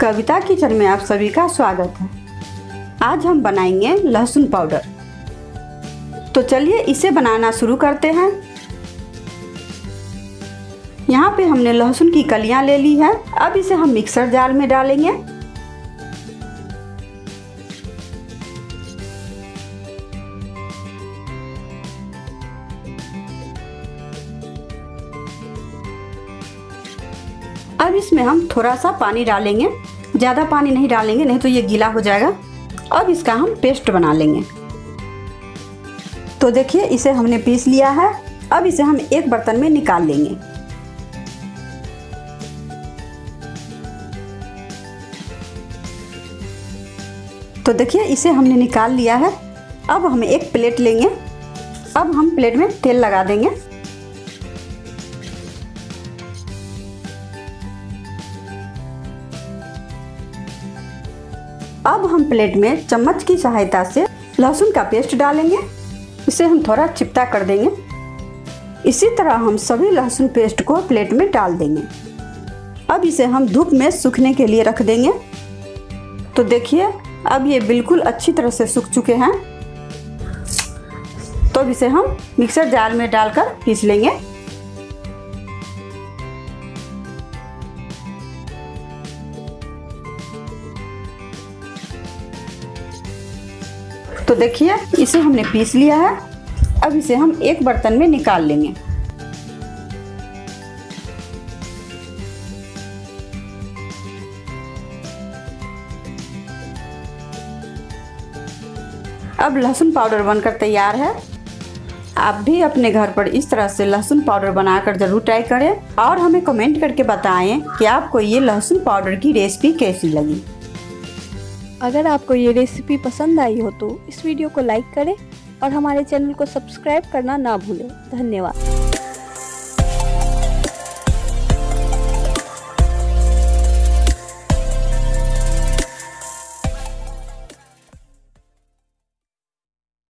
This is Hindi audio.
कविता किचन में आप सभी का स्वागत है। आज हम बनाएंगे लहसुन पाउडर। तो चलिए इसे बनाना शुरू करते हैं। यहाँ पे हमने लहसुन की कलियां ले ली है। अब इसे हम मिक्सर जार में डालेंगे। अब इसमें हम थोड़ा सा पानी डालेंगे, ज़्यादा पानी नहीं डालेंगे, नहीं तो ये गीला हो जाएगा। अब इसका हम पेस्ट बना लेंगे। तो देखिए इसे हमने पीस लिया है। अब इसे हम एक बर्तन में निकाल लेंगे। तो देखिए इसे हमने निकाल लिया है। अब हम एक प्लेट लेंगे। अब हम प्लेट में तेल लगा देंगे। अब हम प्लेट में चम्मच की सहायता से लहसुन का पेस्ट डालेंगे। इसे हम थोड़ा चिपटा कर देंगे। इसी तरह हम सभी लहसुन पेस्ट को प्लेट में डाल देंगे। अब इसे हम धूप में सूखने के लिए रख देंगे। तो देखिए अब ये बिल्कुल अच्छी तरह से सूख चुके हैं। तो अब इसे हम मिक्सर जार में डालकर पीस लेंगे। तो देखिए इसे हमने पीस लिया है। अब इसे हम एक बर्तन में निकाल लेंगे। अब लहसुन पाउडर बनकर तैयार है। आप भी अपने घर पर इस तरह से लहसुन पाउडर बनाकर जरूर ट्राई करें और हमें कमेंट करके बताएं कि आपको ये लहसुन पाउडर की रेसिपी कैसी लगी। अगर आपको ये रेसिपी पसंद आई हो तो इस वीडियो को लाइक करें और हमारे चैनल को सब्सक्राइब करना ना भूलें। धन्यवाद।